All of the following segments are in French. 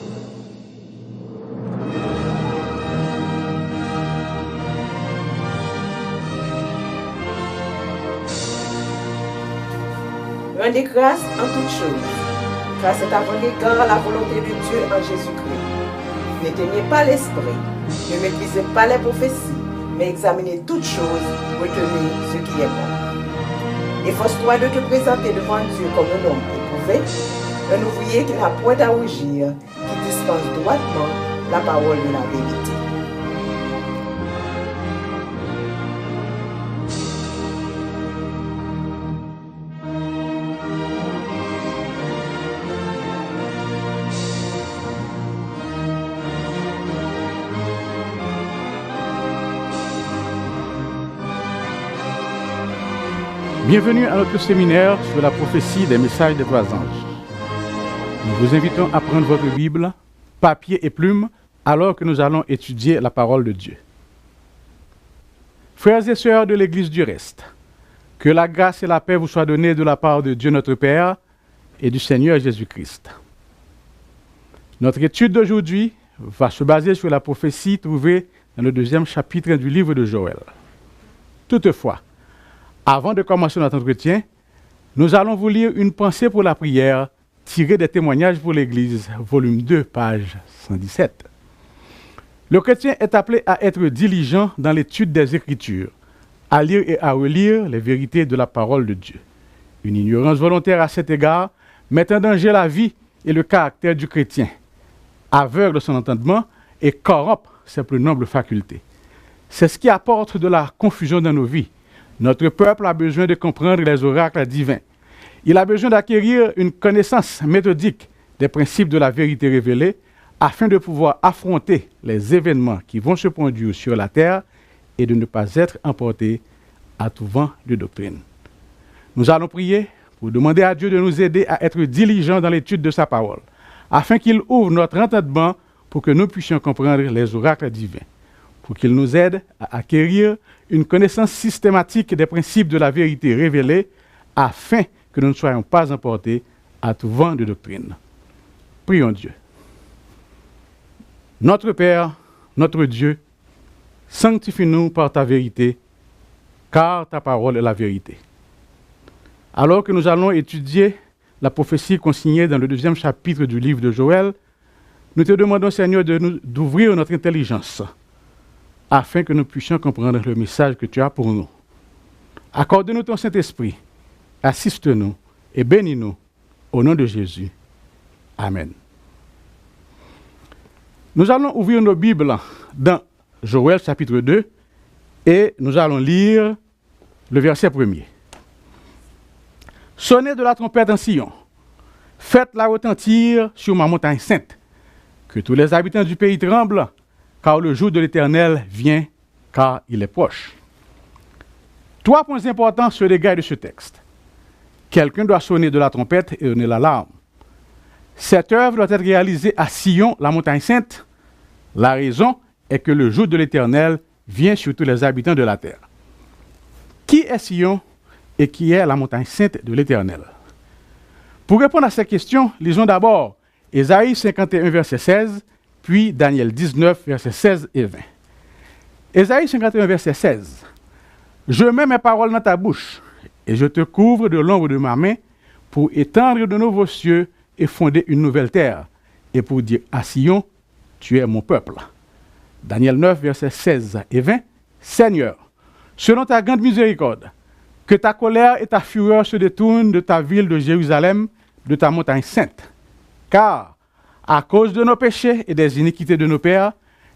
Rendez grâce en toutes choses, car c'est à votre égard la volonté de Dieu en Jésus-Christ. N'éteignez pas l'esprit, ne méprisez pas les prophéties, mais examinez toutes choses, retenez ce qui est bon. Efforce-toi de te présenter devant Dieu comme un homme éprouvé, un ouvrier qui n'a point à rougir, qui dispense droitement la parole de la vérité. Bienvenue à notre séminaire sur la prophétie des messages des trois anges. Nous vous invitons à prendre votre Bible, papier et plume, alors que nous allons étudier la parole de Dieu. Frères et sœurs de l'Église du reste, que la grâce et la paix vous soient données de la part de Dieu notre Père et du Seigneur Jésus-Christ. Notre étude d'aujourd'hui va se baser sur la prophétie trouvée dans le 2e chapitre du livre de Joël. Toutefois, avant de commencer notre entretien, nous allons vous lire une pensée pour la prière tirée des témoignages pour l'Église, volume 2, page 117. Le chrétien est appelé à être diligent dans l'étude des Écritures, à lire et à relire les vérités de la parole de Dieu. Une ignorance volontaire à cet égard met en danger la vie et le caractère du chrétien, aveugle son entendement et corrompt ses plus nobles facultés. C'est ce qui apporte de la confusion dans nos vies. Notre peuple a besoin de comprendre les oracles divins. Il a besoin d'acquérir une connaissance méthodique des principes de la vérité révélée afin de pouvoir affronter les événements qui vont se produire sur la terre et de ne pas être emporté à tout vent de doctrine. Nous allons prier pour demander à Dieu de nous aider à être diligents dans l'étude de sa parole, afin qu'il ouvre notre entendement pour que nous puissions comprendre les oracles divins, pour qu'il nous aide à acquérir une connaissance systématique des principes de la vérité révélée, afin que nous ne soyons pas emportés à tout vent de doctrine. Prions Dieu. Notre Père, notre Dieu, sanctifie-nous par ta vérité, car ta parole est la vérité. Alors que nous allons étudier la prophétie consignée dans le 2e chapitre du livre de Joël, nous te demandons, Seigneur, d'ouvrir notre intelligence, afin que nous puissions comprendre le message que tu as pour nous. Accorde-nous ton Saint-Esprit, assiste-nous et bénis-nous au nom de Jésus. Amen. Nous allons ouvrir nos Bibles dans Joël chapitre 2 et nous allons lire le verset 1er. Sonnez de la trompette en Sion, faites-la retentir sur ma montagne sainte, que tous les habitants du pays tremblent, car le jour de l'Éternel vient, car il est proche. 3 points importants se dégagent de ce texte. Quelqu'un doit sonner de la trompette et donner l'alarme. Cette œuvre doit être réalisée à Sion, la montagne sainte. La raison est que le jour de l'Éternel vient sur tous les habitants de la terre. Qui est Sion et qui est la montagne sainte de l'Éternel? Pour répondre à ces questions, lisons d'abord Ésaïe 51, verset 16, puis Daniel 19, versets 16 et 20. Ésaïe 51, verset 16. « Je mets mes paroles dans ta bouche, et je te couvre de l'ombre de ma main, pour étendre de nouveaux cieux et fonder une nouvelle terre, et pour dire à Sion, tu es mon peuple. » Daniel 9, versets 16 et 20. « Seigneur, selon ta grande miséricorde, que ta colère et ta fureur se détournent de ta ville de Jérusalem, de ta montagne sainte. Car, à cause de nos péchés et des iniquités de nos pères,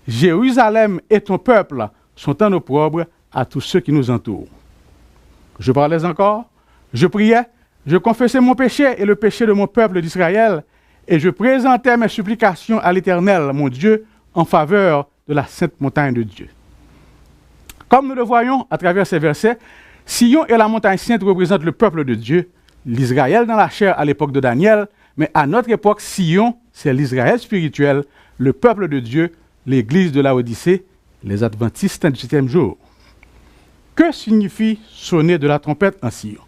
Jérusalem et ton peuple sont en opprobre à tous ceux qui nous entourent. » Je parlais encore, je priais, je confessais mon péché et le péché de mon peuple d'Israël, et je présentais mes supplications à l'Éternel, mon Dieu, en faveur de la sainte montagne de Dieu. Comme nous le voyons à travers ces versets, Sion et la montagne sainte représentent le peuple de Dieu, l'Israël dans la chair à l'époque de Daniel, mais à notre époque, Sion, c'est l'Israël spirituel, le peuple de Dieu, l'église de Laodicée, les adventistes du 7e jour. Que signifie sonner de la trompette en Sion?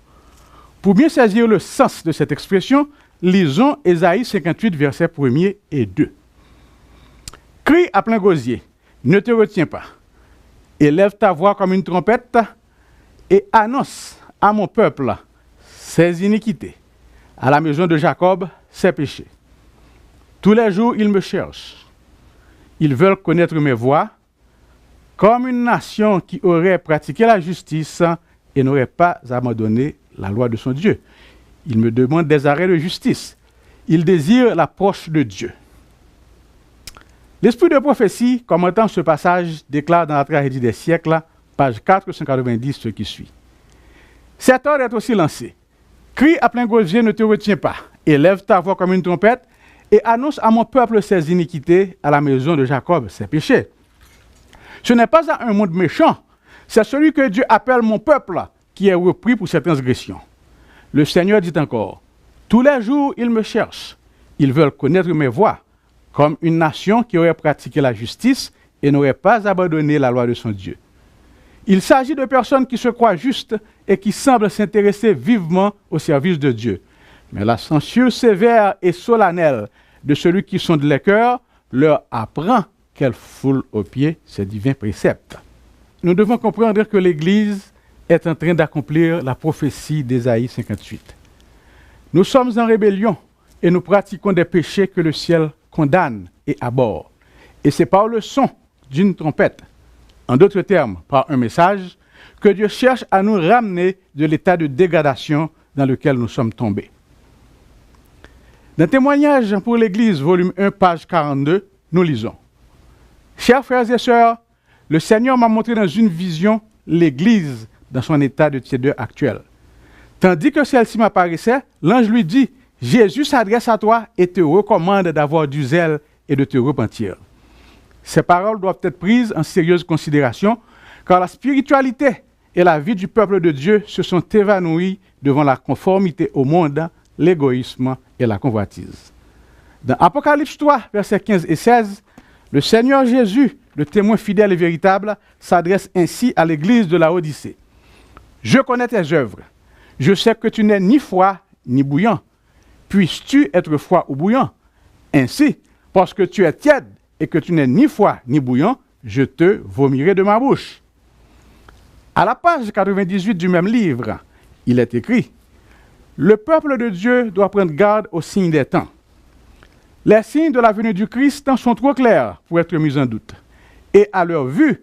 Pour bien saisir le sens de cette expression, lisons Ésaïe 58, versets 1er et 2. Crie à plein gosier, ne te retiens pas. Élève ta voix comme une trompette et annonce à mon peuple ses iniquités, à la maison de Jacob ses péchés. Tous les jours, ils me cherchent. Ils veulent connaître mes voies, comme une nation qui aurait pratiqué la justice et n'aurait pas abandonné la loi de son Dieu. Ils me demandent des arrêts de justice. Ils désirent l'approche de Dieu. L'esprit de prophétie, commentant ce passage, déclare dans la tragédie des siècles, page 490, ce qui suit. Cet ordre est aussi lancé. Crie à plein gosier, ne te retiens pas. Élève ta voix comme une trompette et annonce à mon peuple ses iniquités, à la maison de Jacob ses péchés. Ce n'est pas à un monde méchant, c'est celui que Dieu appelle mon peuple qui est repris pour ses transgressions. Le Seigneur dit encore, tous les jours ils me cherchent, ils veulent connaître mes voies, comme une nation qui aurait pratiqué la justice et n'aurait pas abandonné la loi de son Dieu. Il s'agit de personnes qui se croient justes et qui semblent s'intéresser vivement au service de Dieu. Mais la censure sévère et solennelle de celui qui sonde les cœurs leur apprend qu'elle foule aux pieds ces divins préceptes. Nous devons comprendre que l'Église est en train d'accomplir la prophétie d'Ésaïe 58. Nous sommes en rébellion et nous pratiquons des péchés que le ciel condamne et abhorre. Et c'est par le son d'une trompette, en d'autres termes, par un message, que Dieu cherche à nous ramener de l'état de dégradation dans lequel nous sommes tombés. Dans Témoignages pour l'Église, volume 1, page 42, nous lisons « Chers frères et sœurs, le Seigneur m'a montré dans une vision l'Église dans son état de tiédeur actuel. Tandis que celle-ci m'apparaissait, l'ange lui dit « Jésus s'adresse à toi et te recommande d'avoir du zèle et de te repentir. » Ces paroles doivent être prises en sérieuse considération, car la spiritualité et la vie du peuple de Dieu se sont évanouies devant la conformité au monde, l'égoïsme et la convoitise. Dans Apocalypse 3, versets 15 et 16, le Seigneur Jésus, le témoin fidèle et véritable, s'adresse ainsi à l'église de la Odyssée. « Je connais tes œuvres. Je sais que tu n'es ni froid ni bouillant. Puisses-tu être froid ou bouillant? Ainsi, parce que tu es tiède et que tu n'es ni froid ni bouillant, je te vomirai de ma bouche. » À la page 98 du même livre, il est écrit « Le peuple de Dieu doit prendre garde aux signes des temps. Les signes de la venue du Christ sont trop clairs pour être mis en doute. Et à leur vue,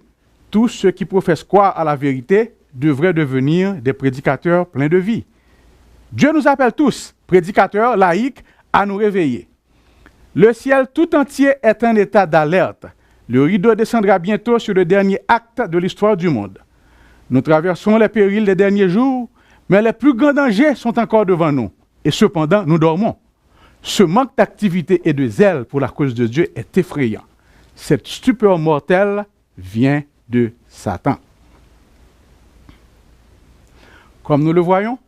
tous ceux qui professent croire à la vérité devraient devenir des prédicateurs pleins de vie. Dieu nous appelle tous, prédicateurs laïcs, à nous réveiller. Le ciel tout entier est en état d'alerte. Le rideau descendra bientôt sur le dernier acte de l'histoire du monde. Nous traversons les périls des derniers jours, mais les plus grands dangers sont encore devant nous. Et cependant, nous dormons. Ce manque d'activité et de zèle pour la cause de Dieu est effrayant. Cette stupeur mortelle vient de Satan. Comme nous le voyons,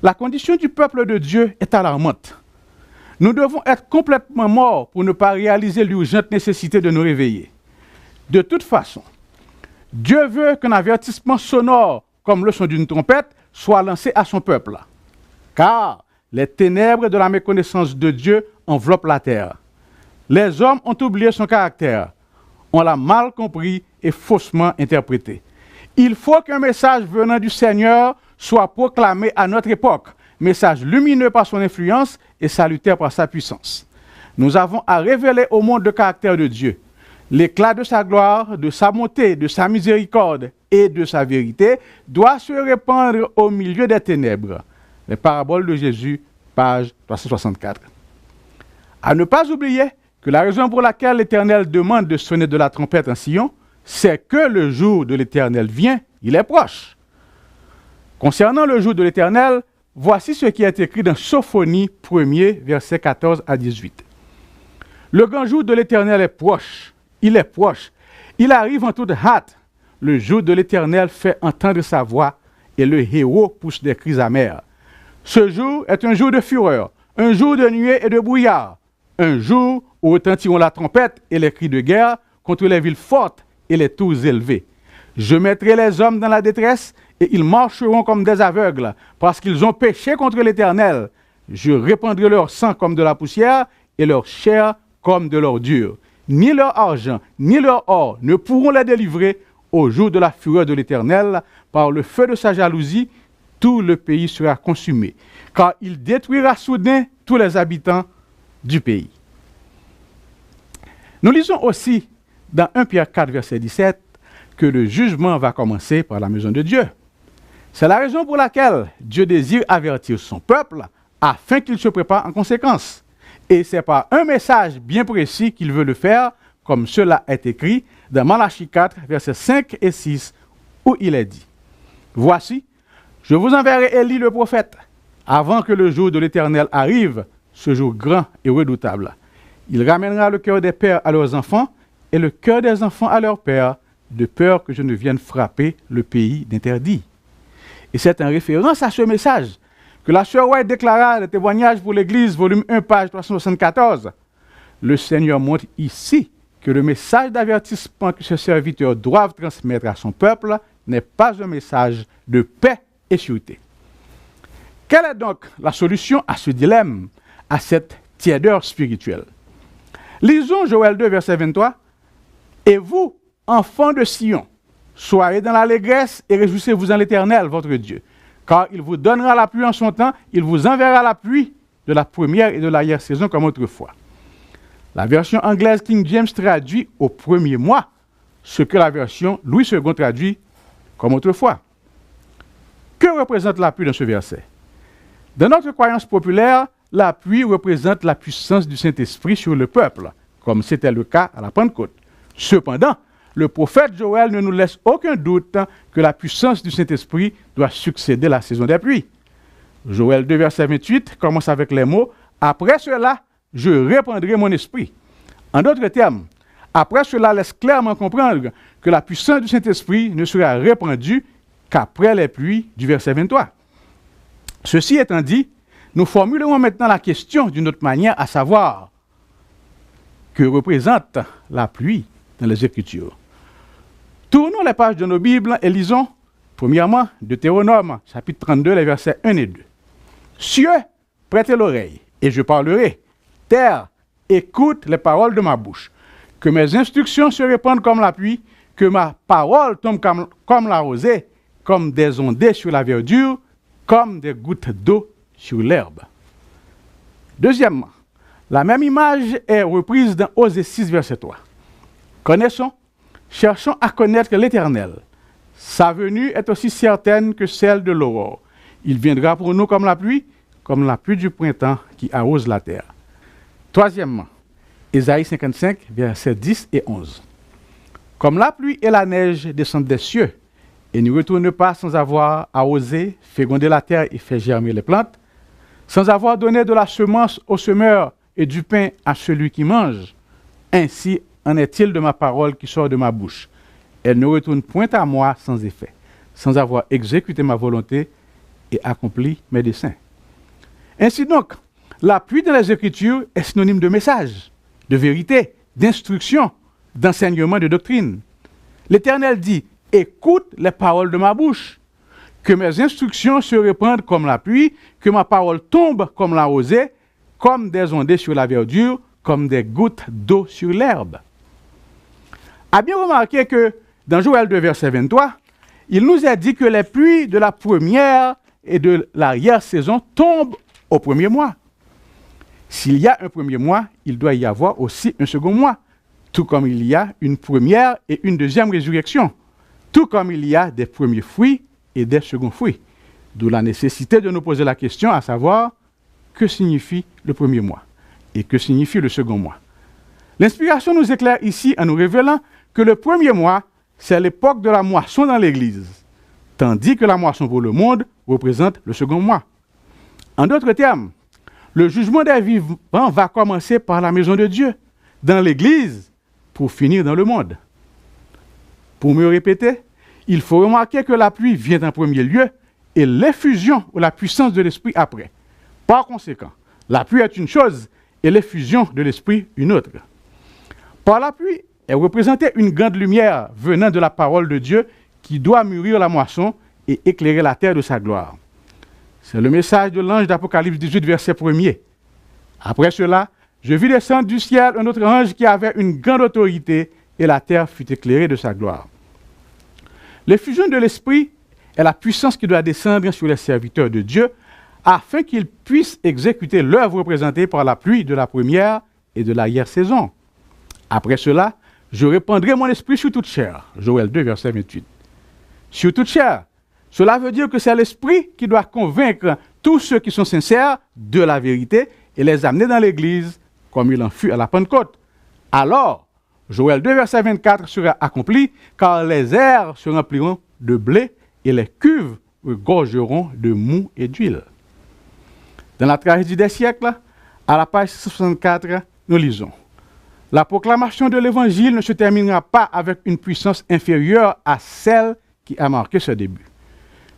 la condition du peuple de Dieu est alarmante. Nous devons être complètement morts pour ne pas réaliser l'urgente nécessité de nous réveiller. De toute façon, Dieu veut qu'un avertissement sonore, comme le son d'une trompette, soit lancé à son peuple. Car les ténèbres de la méconnaissance de Dieu enveloppent la terre. Les hommes ont oublié son caractère. On l'a mal compris et faussement interprété. Il faut qu'un message venant du Seigneur soit proclamé à notre époque, message lumineux par son influence et salutaire par sa puissance. Nous avons à révéler au monde le caractère de Dieu, l'éclat de sa gloire, de sa bonté, de sa miséricorde et de sa vérité doit se répandre au milieu des ténèbres. Les paraboles de Jésus, page 364. À ne pas oublier que la raison pour laquelle l'Éternel demande de sonner de la trompette en Sion, c'est que le jour de l'Éternel vient, il est proche. Concernant le jour de l'Éternel, voici ce qui est écrit dans Sophonie 1er, versets 14 à 18. Le grand jour de l'Éternel est proche, il est proche, il arrive en toute hâte. Le jour de l'Éternel fait entendre sa voix et le héros pousse des cris amers. Ce jour est un jour de fureur, un jour de nuée et de brouillard, un jour où retentiront la trompette et les cris de guerre contre les villes fortes et les tours élevées. Je mettrai les hommes dans la détresse et ils marcheront comme des aveugles parce qu'ils ont péché contre l'Éternel. Je répandrai leur sang comme de la poussière et leur chair comme de l'ordure. ni leur argent, ni leur or ne pourront les délivrer au jour de la fureur de l'Éternel. Par le feu de sa jalousie, tout le pays sera consumé, car il détruira soudain tous les habitants du pays. Nous lisons aussi dans 1 Pierre 4, verset 17, que le jugement va commencer par la maison de Dieu. C'est la raison pour laquelle Dieu désire avertir son peuple afin qu'il se prépare en conséquence. Et c'est par un message bien précis qu'il veut le faire, comme cela est écrit dans Malachie 4, versets 5 et 6, où il est dit: « Voici, je vous enverrai Élie le prophète, avant que le jour de l'Éternel arrive, ce jour grand et redoutable. Il ramènera le cœur des pères à leurs enfants et le cœur des enfants à leurs pères, de peur que je ne vienne frapper le pays d'interdit. » Et c'est en référence à ce message que la sœur White déclara le témoignage pour l'Église, volume 1, page 374. Le Seigneur montre ici que le message d'avertissement que ses serviteurs doivent transmettre à son peuple n'est pas un message de paix et sûreté. Quelle est donc la solution à ce dilemme, à cette tiédeur spirituelle? Lisons Joël 2, verset 23. « Et vous, enfants de Sion, soyez dans l'allégresse et réjouissez-vous en l'Éternel, votre Dieu. Car il vous donnera la pluie en son temps, il vous enverra la pluie de la première et de l'arrière-saison comme autrefois. » La version anglaise King James traduit au premier mois ce que la version Louis II traduit comme autrefois. Que représente la pluie dans ce verset? Dans notre croyance populaire, la pluie représente la puissance du Saint-Esprit sur le peuple, comme c'était le cas à la Pentecôte. Cependant, le prophète Joël ne nous laisse aucun doute que la puissance du Saint-Esprit doit succéder à la saison des pluies. Joël 2, verset 28 commence avec les mots « Après cela, je répandrai mon esprit ». En d'autres termes, après cela laisse clairement comprendre que la puissance du Saint-Esprit ne sera répandue qu'après les pluies du verset 23. Ceci étant dit, nous formulerons maintenant la question d'une autre manière, à savoir, que représente la pluie dans les Écritures? Tournons les pages de nos Bibles et lisons, premièrement, Deutéronome, chapitre 32, les versets 1 et 2. « Cieux, prêtez l'oreille, et je parlerai. Terre, écoute les paroles de ma bouche. Que mes instructions se répandent comme la pluie, que ma parole tombe comme la rosée, comme des ondées sur la verdure, comme des gouttes d'eau sur l'herbe. » Deuxièmement, la même image est reprise dans Osée 6, verset 3. « Connaissons, cherchons à connaître l'Éternel. Sa venue est aussi certaine que celle de l'aurore. Il viendra pour nous comme la pluie du printemps qui arrose la terre. » Troisièmement, Ésaïe 55, versets 10 et 11. « Comme la pluie et la neige descendent des cieux, et ne retournent pas sans avoir arrosé, fécondé la terre et fait germer les plantes, sans avoir donné de la semence au semeur et du pain à celui qui mange, ainsi en est-il de ma parole qui sort de ma bouche. Elle ne retourne point à moi sans effet, sans avoir exécuté ma volonté et accompli mes desseins. » Ainsi donc, la pluie dans les Écritures est synonyme de message, de vérité, d'instruction, d'enseignement, de doctrine. L'Éternel dit: « Écoute les paroles de ma bouche, que mes instructions se répandent comme la pluie, que ma parole tombe comme la rosée, comme des ondées sur la verdure, comme des gouttes d'eau sur l'herbe. » A bien remarqué que dans Joël 2, verset 23, il nous a dit que les pluies de la première et de l'arrière-saison tombent au premier mois. S'il y a un premier mois, il doit y avoir aussi un second mois, tout comme il y a une première et une deuxième résurrection, tout comme il y a des premiers fruits et des seconds fruits. D'où la nécessité de nous poser la question à savoir, que signifie le premier mois et que signifie le second mois? L'inspiration nous éclaire ici en nous révélant que le premier mois, c'est l'époque de la moisson dans l'Église, tandis que la moisson pour le monde représente le second mois. En d'autres termes, le jugement des vivants va commencer par la maison de Dieu, dans l'Église, pour finir dans le monde. Pour mieux répéter, il faut remarquer que la pluie vient en premier lieu et l'effusion ou la puissance de l'Esprit après. Par conséquent, la pluie est une chose et l'effusion de l'Esprit une autre. Par la pluie, elle représentait une grande lumière venant de la parole de Dieu qui doit mûrir la moisson et éclairer la terre de sa gloire. C'est le message de l'ange d'Apocalypse 18, verset 1er. Après cela, je vis descendre du ciel un autre ange qui avait une grande autorité, et la terre fut éclairée de sa gloire. L'effusion de l'Esprit est la puissance qui doit descendre sur les serviteurs de Dieu afin qu'ils puissent exécuter l'œuvre représentée par la pluie de la première et de l'arrière-saison. Après cela, je répandrai mon esprit sur toute chair. Joël 2, verset 28. Sur toute chair, cela veut dire que c'est l'Esprit qui doit convaincre tous ceux qui sont sincères de la vérité et les amener dans l'Église comme il en fut à la Pentecôte. Alors, Joël 2, verset 24 sera accompli, car les airs se rempliront de blé et les cuves regorgeront de mou et d'huile. Dans la tragédie des siècles, à la page 64, nous lisons: la proclamation de l'Évangile ne se terminera pas avec une puissance inférieure à celle qui a marqué ce début.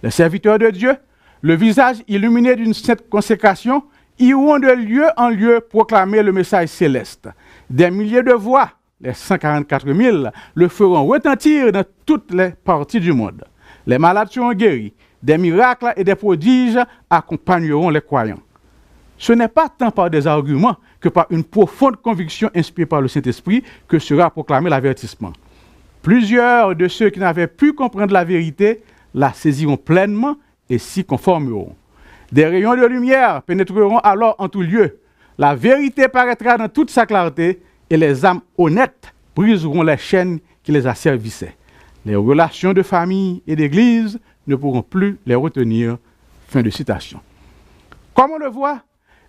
Les serviteurs de Dieu, le visage illuminé d'une sainte consécration, iront de lieu en lieu proclamer le message céleste. Des milliers de voix, les 144 000, le feront retentir dans toutes les parties du monde. Les malades seront guéris, des miracles et des prodiges accompagneront les croyants. Ce n'est pas tant par des arguments que par une profonde conviction inspirée par le Saint-Esprit que sera proclamé l'avertissement. Plusieurs de ceux qui n'avaient pu comprendre la vérité la saisiront pleinement et s'y conformeront. Des rayons de lumière pénétreront alors en tout lieu. La vérité paraîtra dans toute sa clarté et les âmes honnêtes briseront les chaînes qui les asservissaient. Les relations de famille et d'église ne pourront plus les retenir. Fin de citation. Comme on le voit,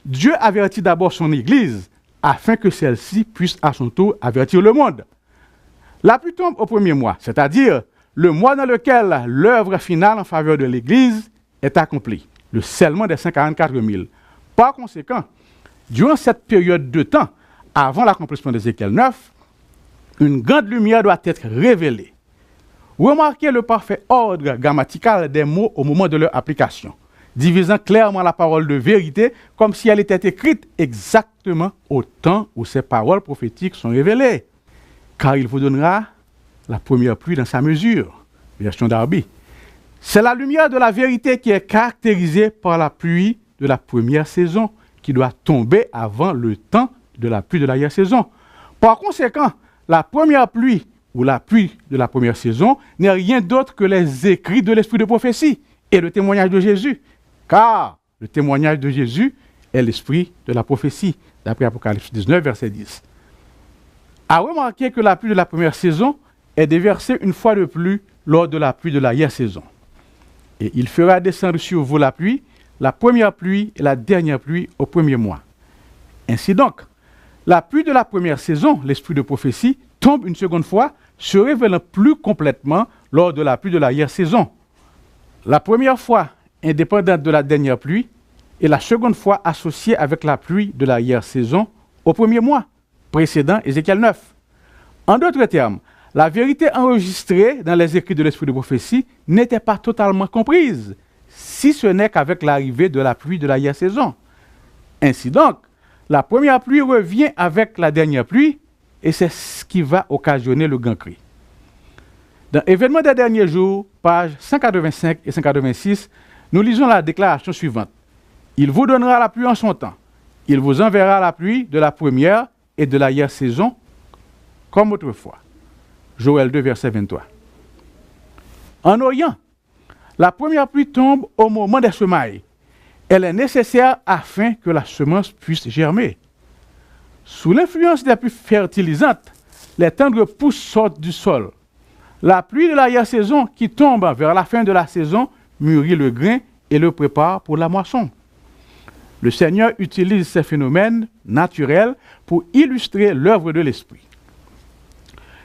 Dieu avertit d'abord son Église afin que celle-ci puisse à son tour avertir le monde. La pluie tombe au premier mois, c'est-à-dire le mois dans lequel l'œuvre finale en faveur de l'Église est accomplie, le scellement des 144 000. Par conséquent, durant cette période de temps, avant l'accomplissement d'Ézéchiel 9, une grande lumière doit être révélée. Remarquez le parfait ordre grammatical des mots au moment de leur application, divisant clairement la parole de vérité comme si elle était écrite exactement au temps où ces paroles prophétiques sont révélées. Car il vous donnera la première pluie dans sa mesure. Version Darby. C'est la lumière de la vérité qui est caractérisée par la pluie de la première saison, qui doit tomber avant le temps de la pluie de l'arrière-saison. Par conséquent, la première pluie ou la pluie de la première saison n'est rien d'autre que les écrits de l'esprit de prophétie et le témoignage de Jésus. Car le témoignage de Jésus est l'esprit de la prophétie, d'après Apocalypse 19, verset 10. À remarquer que la pluie de la première saison est déversée une fois de plus lors de la pluie de l'arrière-saison. Et il fera descendre sur vous la première pluie et la dernière pluie au premier mois. Ainsi donc, la pluie de la première saison, l'esprit de prophétie, tombe une seconde fois, se révélant plus complètement lors de la pluie de l'arrière-saison. La première fois indépendante de la dernière pluie et la seconde fois associée avec la pluie de l'arrière-saison au premier mois, précédant Ézéchiel 9. En d'autres termes, la vérité enregistrée dans les écrits de l'esprit de prophétie n'était pas totalement comprise, si ce n'est qu'avec l'arrivée de la pluie de l'arrière-saison. Ainsi donc, la première pluie revient avec la dernière pluie et c'est ce qui va occasionner le grand cri. Dans Événements des derniers jours, pages 185 et 186, nous lisons la déclaration suivante. Il vous donnera la pluie en son temps. Il vous enverra la pluie de la première et de l'arrière-saison comme autrefois. Joël 2, verset 23. En Orient, la première pluie tombe au moment des semailles. Elle est nécessaire afin que la semence puisse germer. Sous l'influence des pluies fertilisantes, les tendres pousses sortent du sol. La pluie de l'arrière-saison qui tombe vers la fin de la saison mûrit le grain et le prépare pour la moisson. Le Seigneur utilise ces phénomènes naturels pour illustrer l'œuvre de l'Esprit.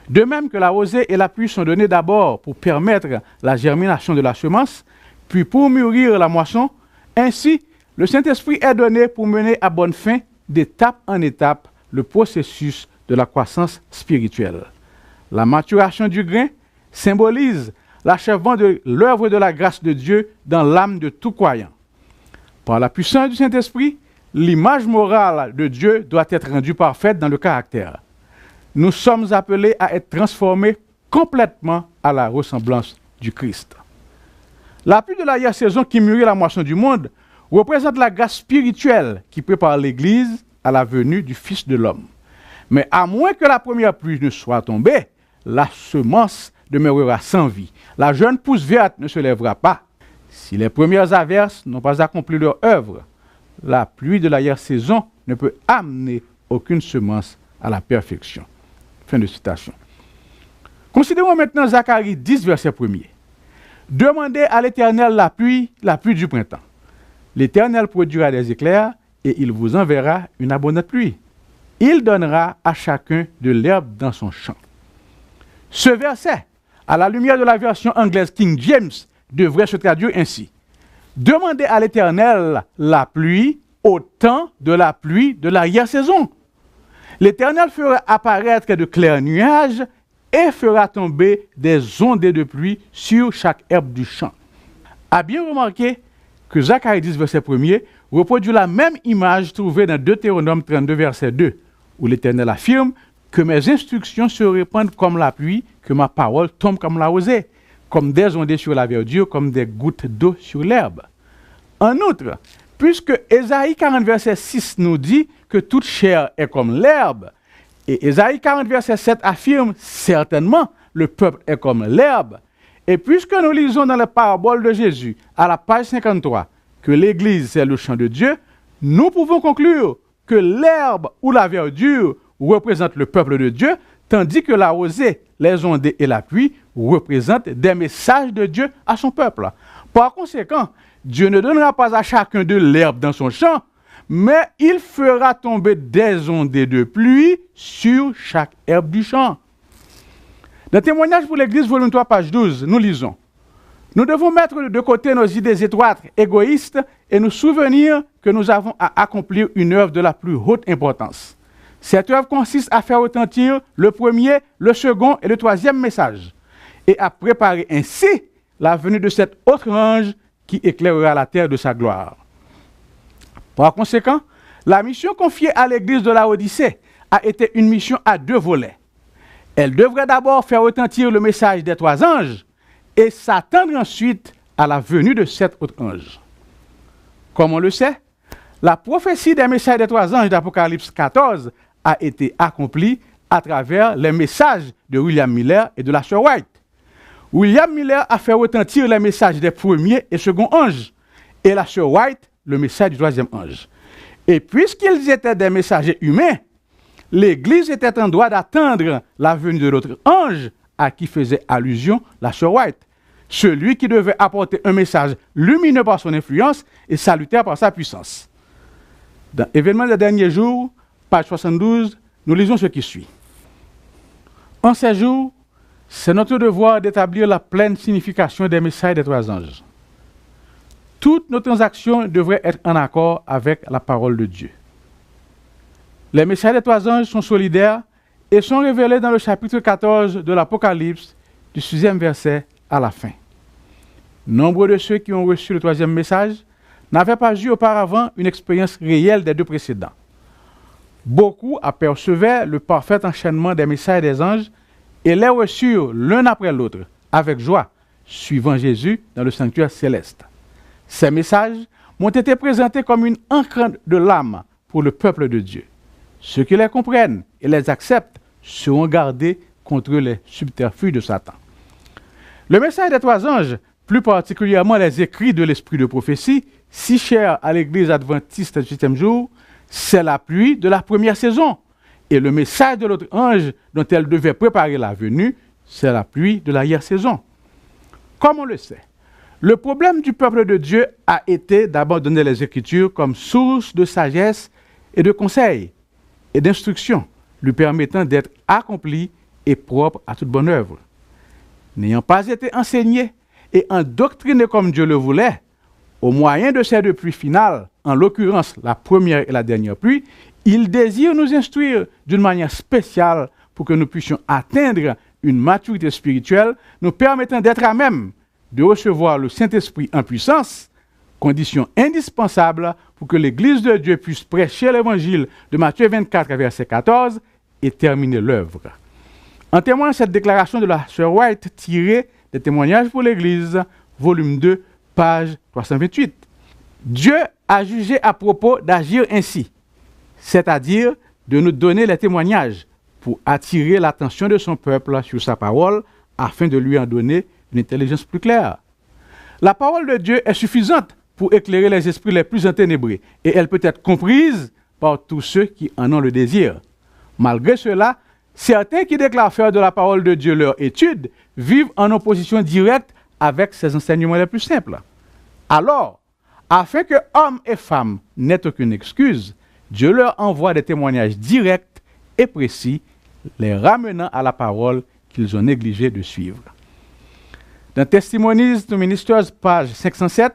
De même que la rosée et la pluie sont données d'abord pour permettre la germination de la semence, puis pour mûrir la moisson, ainsi le Saint-Esprit est donné pour mener à bonne fin, d'étape en étape, le processus de la croissance spirituelle. La maturation du grain symbolise l'achèvement de l'œuvre de la grâce de Dieu dans l'âme de tout croyant. Par la puissance du Saint-Esprit, l'image morale de Dieu doit être rendue parfaite dans le caractère. Nous sommes appelés à être transformés complètement à la ressemblance du Christ. La pluie de l'arrière-saison qui mûrit la moisson du monde représente la grâce spirituelle qui prépare l'Église à la venue du Fils de l'homme. Mais à moins que la première pluie ne soit tombée, la semence demeurera sans vie. La jeune pousse verte ne se lèvera pas. Si les premières averses n'ont pas accompli leur œuvre, la pluie de l'arrière-saison ne peut amener aucune semence à la perfection. Fin de citation. Considérons maintenant Zacharie 10, verset 1er. Demandez à l'Éternel la pluie du printemps. L'Éternel produira des éclairs et il vous enverra une abondante pluie. Il donnera à chacun de l'herbe dans son champ. Ce verset, à la lumière de la version anglaise King James, devrait se traduire ainsi. Demandez à l'Éternel la pluie au temps de la pluie de l'arrière-saison. L'Éternel fera apparaître de clairs nuages et fera tomber des ondées de pluie sur chaque herbe du champ. A bien remarqué que Zacharie 10, verset 1er, reproduit la même image trouvée dans Deutéronome 32, verset 2, où l'Éternel affirme que mes instructions se répandent comme la pluie, que ma parole tombe comme la rosée, comme des ondées sur la verdure, comme des gouttes d'eau sur l'herbe. En outre, puisque Ésaïe 40, verset 6 nous dit que toute chair est comme l'herbe, et Ésaïe 40, verset 7 affirme certainement le peuple est comme l'herbe, et puisque nous lisons dans la parabole de Jésus, à la page 53, que l'Église c'est le champ de Dieu, nous pouvons conclure que l'herbe ou la verdure représente le peuple de Dieu, tandis que la rosée, les ondées et la pluie représentent des messages de Dieu à son peuple. Par conséquent, Dieu ne donnera pas à chacun de l'herbe dans son champ, mais il fera tomber des ondées de pluie sur chaque herbe du champ. Dans Témoignage pour l'Église, volume 3, page 12, nous lisons: nous devons mettre de côté nos idées étroites, égoïstes, et nous souvenir que nous avons à accomplir une œuvre de la plus haute importance. Cette œuvre consiste à faire retentir le premier, le second et le troisième message, et à préparer ainsi la venue de cet autre ange qui éclairera la terre de sa gloire. Par conséquent, la mission confiée à l'église de Laodicée a été une mission à deux volets. Elle devrait d'abord faire retentir le message des trois anges et s'attendre ensuite à la venue de cet autre ange. Comme on le sait, la prophétie des messages des trois anges d'Apocalypse 14 a été accomplie à travers les messages de William Miller et de la sœur White. William Miller a fait retentir les messages des premiers et seconds anges, et la sœur White le message du troisième ange. Et puisqu'ils étaient des messagers humains, l'Église était en droit d'attendre la venue de l'autre ange à qui faisait allusion la sœur White, celui qui devait apporter un message lumineux par son influence et salutaire par sa puissance. Dans Événements des derniers jours, page 72, nous lisons ce qui suit. En ces jours, c'est notre devoir d'établir la pleine signification des messages des trois anges. Toutes nos transactions devraient être en accord avec la parole de Dieu. Les messages des trois anges sont solidaires et sont révélés dans le chapitre 14 de l'Apocalypse, du 6e verset à la fin. Nombre de ceux qui ont reçu le troisième message n'avaient pas eu auparavant une expérience réelle des deux précédents. Beaucoup apercevaient le parfait enchaînement des messages des anges et les reçurent l'un après l'autre avec joie, suivant Jésus dans le sanctuaire céleste. Ces messages m'ont été présentés comme une encre de l'âme pour le peuple de Dieu. Ceux qui les comprennent et les acceptent seront gardés contre les subterfuges de Satan. Le message des trois anges, plus particulièrement les écrits de l'esprit de prophétie, si chers à l'Église adventiste du 7e jour, c'est la pluie de la première saison. Et le message de l'autre ange dont elle devait préparer la venue, c'est la pluie de l'arrière-saison. Comme on le sait, le problème du peuple de Dieu a été d'abandonner les Écritures comme source de sagesse et de conseil et d'instruction, lui permettant d'être accompli et propre à toute bonne œuvre. N'ayant pas été enseigné et endoctriné comme Dieu le voulait, au moyen de ces deux pluies finales, en l'occurrence la première et la dernière pluie, il désire nous instruire d'une manière spéciale pour que nous puissions atteindre une maturité spirituelle nous permettant d'être à même de recevoir le Saint-Esprit en puissance, condition indispensable pour que l'Église de Dieu puisse prêcher l'Évangile de Matthieu 24, verset 14 et terminer l'œuvre. En témoigne cette déclaration de la sœur White tirée des Témoignages pour l'Église, volume 2, page 328. Dieu a jugé à propos d'agir ainsi. c'est-à-dire de nous donner les témoignages pour attirer l'attention de son peuple sur sa parole afin de lui en donner une intelligence plus claire. La parole de Dieu est suffisante pour éclairer les esprits les plus enténébrés et elle peut être comprise par tous ceux qui en ont le désir. Malgré cela, certains qui déclarent faire de la parole de Dieu leur étude vivent en opposition directe avec ses enseignements les plus simples. Alors, afin que hommes et femmes n'aient aucune excuse, Dieu leur envoie des témoignages directs et précis, les ramenant à la parole qu'ils ont négligé de suivre. Dans Testimonies to Ministers, page 507,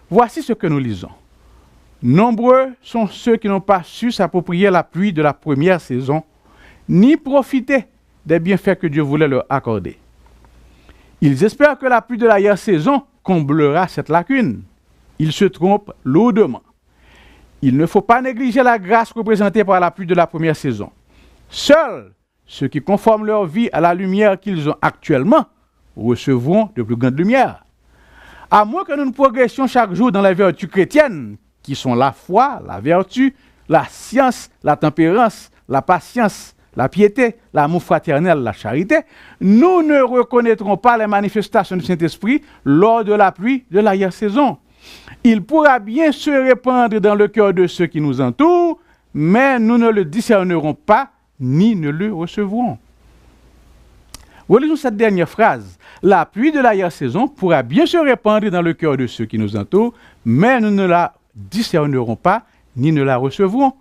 voici ce que nous lisons. Nombreux sont ceux qui n'ont pas su s'approprier la pluie de la première saison, ni profiter des bienfaits que Dieu voulait leur accorder. Ils espèrent que la pluie de la saison comblera cette lacune. Ils se trompent lourdement. Il ne faut pas négliger la grâce représentée par la pluie de la première saison. Seuls ceux qui conforment leur vie à la lumière qu'ils ont actuellement recevront de plus grandes lumières. À moins que nous ne progressions chaque jour dans les vertus chrétiennes, qui sont la foi, la vertu, la science, la tempérance, la patience, la piété, l'amour fraternel, la charité, nous ne reconnaîtrons pas les manifestations du Saint-Esprit lors de la pluie de l'arrière-saison. Il pourra bien se répandre dans le cœur de ceux qui nous entourent, mais nous ne le discernerons pas ni ne le recevrons. Relisons cette dernière phrase. La pluie de l'arrière-saison pourra bien se répandre dans le cœur de ceux qui nous entourent, mais nous ne la discernerons pas ni ne la recevrons.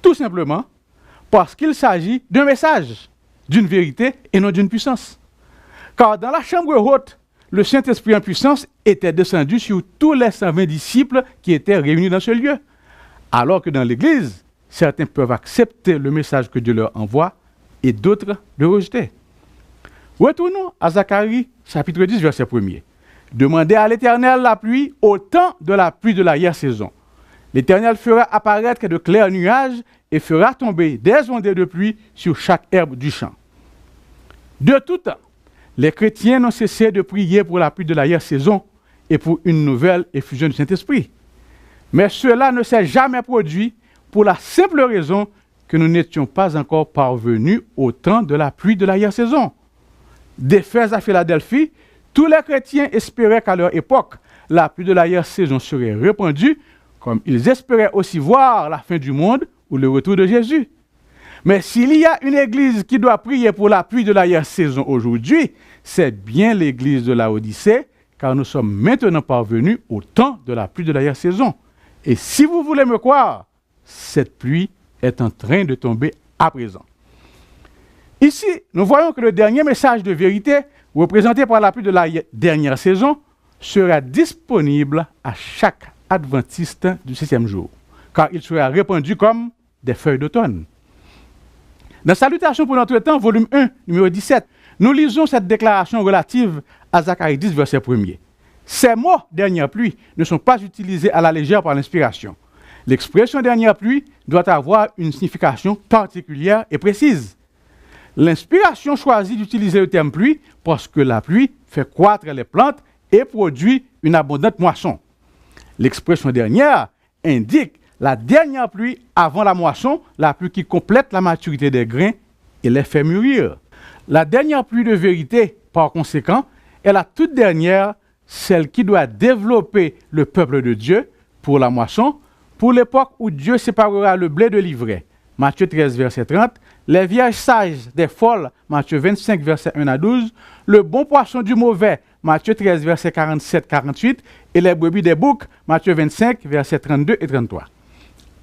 Tout simplement parce qu'il s'agit d'un message, d'une vérité et non d'une puissance. Car dans la chambre haute, le Saint-Esprit en puissance était descendu sur tous les 120 disciples qui étaient réunis dans ce lieu. Alors que dans l'Église, certains peuvent accepter le message que Dieu leur envoie et d'autres le rejeter. Retournons à Zacharie, chapitre 10, verset 1er. Demandez à l'Éternel la pluie au temps de la pluie de l'arrière-saison. L'Éternel fera apparaître de clairs nuages et fera tomber des ondées de pluie sur chaque herbe du champ. De tout temps, les chrétiens n'ont cessé de prier pour la pluie de l'arrière-saison et pour une nouvelle effusion du Saint-Esprit. Mais cela ne s'est jamais produit pour la simple raison que nous n'étions pas encore parvenus au temps de la pluie de l'arrière-saison. D'Éphèse à Philadelphie, tous les chrétiens espéraient qu'à leur époque, la pluie de l'arrière-saison serait répandue, comme ils espéraient aussi voir la fin du monde ou le retour de Jésus. Mais s'il y a une église qui doit prier pour la pluie de l'arrière-saison aujourd'hui, c'est bien l'église de Laodicée, car nous sommes maintenant parvenus au temps de la pluie de l'arrière-saison. Et si vous voulez me croire, cette pluie est en train de tomber à présent. Ici, nous voyons que le dernier message de vérité, représenté par la pluie de la dernière saison, sera disponible à chaque adventiste du 6e jour, car il sera répandu comme des feuilles d'automne. Dans Salutations pour notre temps, volume 1, numéro 17, nous lisons cette déclaration relative à Zacharie 10, verset 1er. Ces mots « dernière pluie » ne sont pas utilisés à la légère par l'inspiration. L'expression « dernière pluie » doit avoir une signification particulière et précise. L'inspiration choisit d'utiliser le terme « pluie » parce que la pluie fait croître les plantes et produit une abondante moisson. L'expression « dernière » indique la dernière pluie avant la moisson, la pluie qui complète la maturité des grains et les fait mûrir. La dernière pluie de vérité, par conséquent, est la toute dernière, celle qui doit développer le peuple de Dieu pour la moisson, pour l'époque où Dieu séparera le blé de l'ivraie. Matthieu 13, verset 30, les vierges sages des folles, Matthieu 25, verset 1 à 12, le bon poisson du mauvais, Matthieu 13, verset 47-48, et les brebis des boucs, Matthieu 25, verset 32 et 33.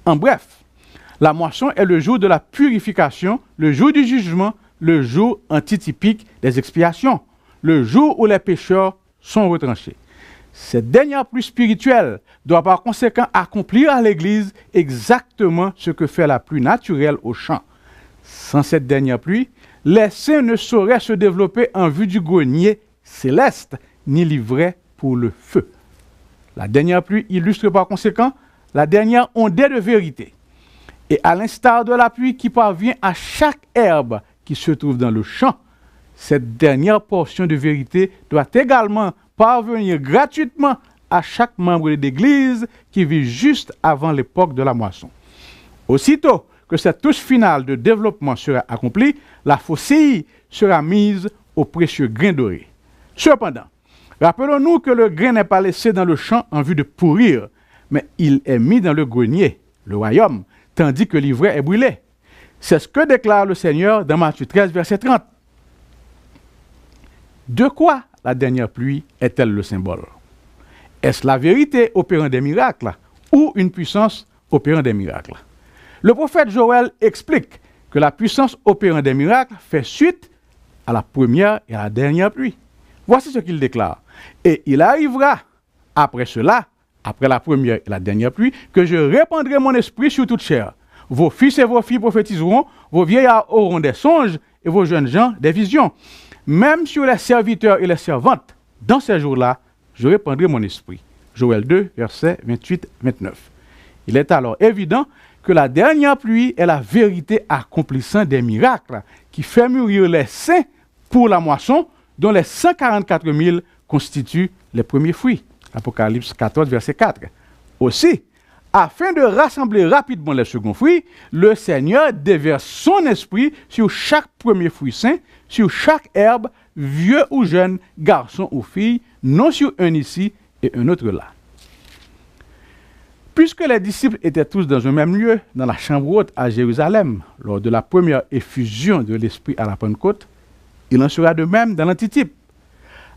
En bref, la moisson est le jour de la purification, le jour du jugement, le jour antitypique des expiations, le jour où les pécheurs sont retranchés. Cette dernière pluie spirituelle doit par conséquent accomplir à l'Église exactement ce que fait la pluie naturelle au champ. Sans cette dernière pluie, les saints ne sauraient se développer en vue du grenier céleste, ni livrer pour le feu. La dernière pluie illustre par conséquent la dernière ondée de vérité. Et à l'instar de la pluie qui parvient à chaque herbe qui se trouve dans le champ, cette dernière portion de vérité doit également parvenir gratuitement à chaque membre de l'Église qui vit juste avant l'époque de la moisson. Aussitôt que cette touche finale de développement sera accomplie, la faucille sera mise au précieux grain doré. Cependant, rappelons-nous que le grain n'est pas laissé dans le champ en vue de pourrir, mais il est mis dans le grenier, le royaume, tandis que l'ivraie est brûlée. C'est ce que déclare le Seigneur dans Matthieu 13, verset 30. De quoi la dernière pluie est-elle le symbole? Est-ce la vérité opérant des miracles ou une puissance opérant des miracles? Le prophète Joël explique que la puissance opérant des miracles fait suite à la première et à la dernière pluie. Voici ce qu'il déclare. Et il arrivera après cela, après la première et la dernière pluie, que je répandrai mon esprit sur toute chair. Vos fils et vos filles prophétiseront, vos vieillards auront des songes et vos jeunes gens des visions. Même sur les serviteurs et les servantes, dans ces jours-là, je répandrai mon esprit. Joël 2, versets 28-29. Il est alors évident que la dernière pluie est la vérité accomplissant des miracles qui fait mûrir les saints pour la moisson, dont les 144 000 constituent les premiers fruits. Apocalypse 14, verset 4. Aussi, afin de rassembler rapidement les seconds fruits, le Seigneur déverse son esprit sur chaque premier fruit saint, sur chaque herbe, vieux ou jeune, garçon ou fille, non sur un ici et un autre là. Puisque les disciples étaient tous dans un même lieu, dans la chambre haute à Jérusalem, lors de la première effusion de l'Esprit à la Pentecôte, il en sera de même dans l'antitype.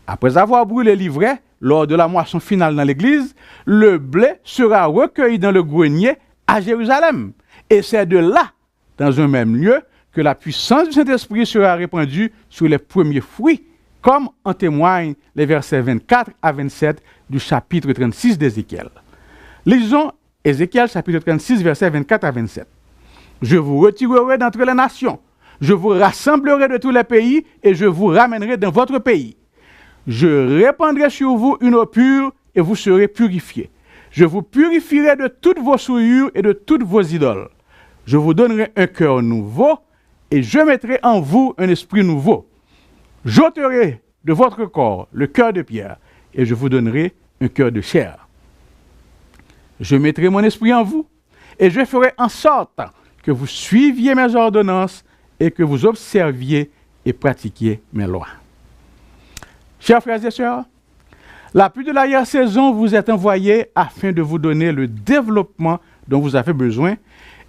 Après avoir brûlé l'ivraie, lors de la moisson finale dans l'église, le blé sera recueilli dans le grenier à Jérusalem. Et c'est de là, dans un même lieu, que la puissance du Saint-Esprit sera répandue sur les premiers fruits, comme en témoignent les versets 24 à 27 du chapitre 36 d'Ézéchiel. Lisons Ézéchiel chapitre 36, versets 24 à 27. Je vous retirerai d'entre les nations, je vous rassemblerai de tous les pays et je vous ramènerai dans votre pays. Je répandrai sur vous une eau pure et vous serez purifiés. Je vous purifierai de toutes vos souillures et de toutes vos idoles. Je vous donnerai un cœur nouveau et je mettrai en vous un esprit nouveau. J'ôterai de votre corps le cœur de pierre et je vous donnerai un cœur de chair. Je mettrai mon esprit en vous et je ferai en sorte que vous suiviez mes ordonnances et que vous observiez et pratiquiez mes lois. Chers frères et sœurs, la pluie de l'arrière-saison vous est envoyée afin de vous donner le développement dont vous avez besoin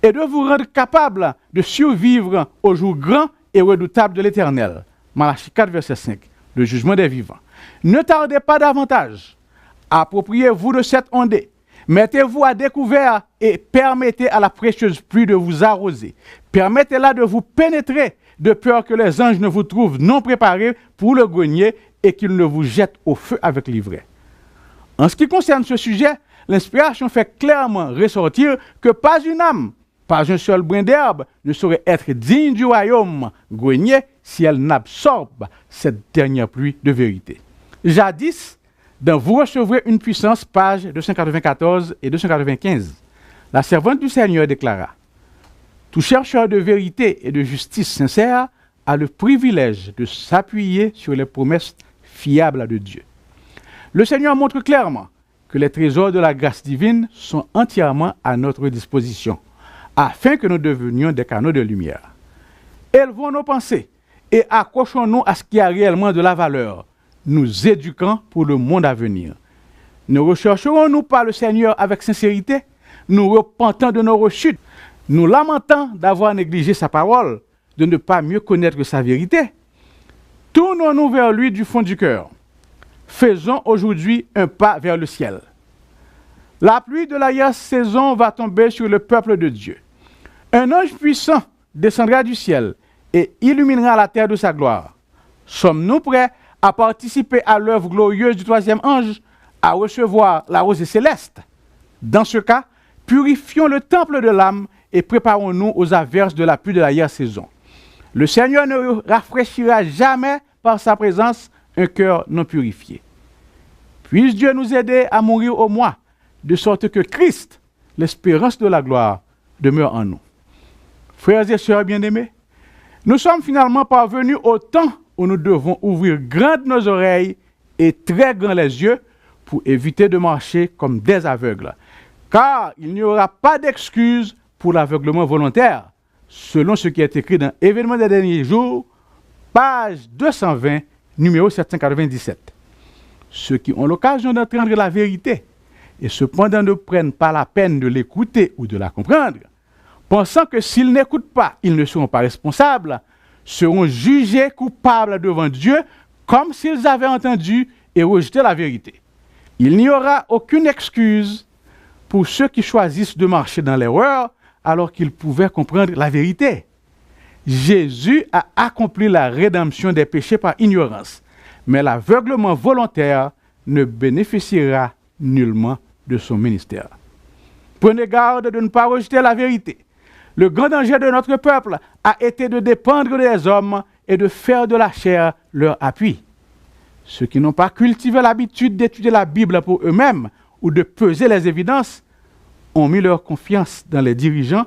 et de vous rendre capable de survivre au jour grand et redoutable de l'Éternel. Malachie 4, verset 5, le jugement des vivants. Ne tardez pas davantage. Appropriez-vous de cette ondée. Mettez-vous à découvert et permettez à la précieuse pluie de vous arroser. Permettez-la de vous pénétrer, de peur que les anges ne vous trouvent non préparés pour le grenier et qu'ils ne vous jettent au feu avec l'ivraie. En ce qui concerne ce sujet, l'inspiration fait clairement ressortir que pas une âme, pas un seul brin d'herbe ne saurait être digne du royaume grenier si elle n'absorbe cette dernière pluie de vérité. Jadis, dans Vous recevrez une puissance, pages 294 et 295, la servante du Seigneur déclara: tout chercheur de vérité et de justice sincère a le privilège de s'appuyer sur les promesses fiables de Dieu. Le Seigneur montre clairement que les trésors de la grâce divine sont entièrement à notre disposition, afin que nous devenions des canaux de lumière. Élevons nos pensées et accrochons-nous à ce qui a réellement de la valeur, nous éduquant pour le monde à venir. Ne rechercherons-nous pas le Seigneur avec sincérité, nous repentant de nos rechutes, nous lamentant d'avoir négligé sa parole, de ne pas mieux connaître sa vérité? Tournons-nous vers lui du fond du cœur. Faisons aujourd'hui un pas vers le ciel. La pluie de l'arrière-saison va tomber sur le peuple de Dieu. Un ange puissant descendra du ciel et illuminera la terre de sa gloire. Sommes-nous prêts à participer à l'œuvre glorieuse du troisième ange, à recevoir la rosée céleste? Dans ce cas, purifions le temple de l'âme et préparons-nous aux averses de la pluie de l'arrière-saison. Le Seigneur ne rafraîchira jamais par sa présence un cœur non purifié. Puisse Dieu nous aider à mourir au moi, de sorte que Christ, l'espérance de la gloire, demeure en nous. Frères et sœurs bien-aimés, nous sommes finalement parvenus au temps où nous devons ouvrir grandes nos oreilles et très grands les yeux pour éviter de marcher comme des aveugles. Car il n'y aura pas d'excuse pour l'aveuglement volontaire, selon ce qui est écrit dans Événements des derniers jours, page 220, numéro 797. Ceux qui ont l'occasion d'entendre la vérité et cependant ne prennent pas la peine de l'écouter ou de la comprendre, pensant que s'ils n'écoutent pas, ils ne seront pas responsables, seront jugés coupables devant Dieu comme s'ils avaient entendu et rejeté la vérité. Il n'y aura aucune excuse pour ceux qui choisissent de marcher dans l'erreur alors qu'ils pouvaient comprendre la vérité. Jésus a accompli la rédemption des péchés par ignorance, mais l'aveuglement volontaire ne bénéficiera nullement de son ministère. Prenez garde de ne pas rejeter la vérité. Le grand danger de notre peuple a été de dépendre des hommes et de faire de la chair leur appui. Ceux qui n'ont pas cultivé l'habitude d'étudier la Bible pour eux-mêmes ou de peser les évidences ont mis leur confiance dans les dirigeants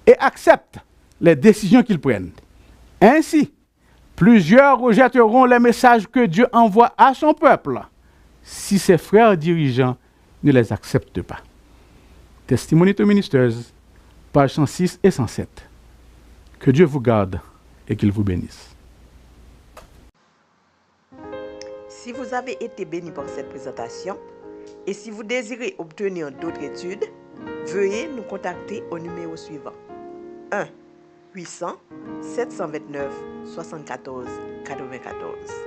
et acceptent les décisions qu'ils prennent. Ainsi, plusieurs rejetteront les messages que Dieu envoie à son peuple si ses frères dirigeants ne les acceptent pas. Testimony to Ministers, pages 106 et 107. Que Dieu vous garde et qu'il vous bénisse. Si vous avez été béni par cette présentation et si vous désirez obtenir d'autres études, veuillez nous contacter au numéro suivant 1 800 729 74 94.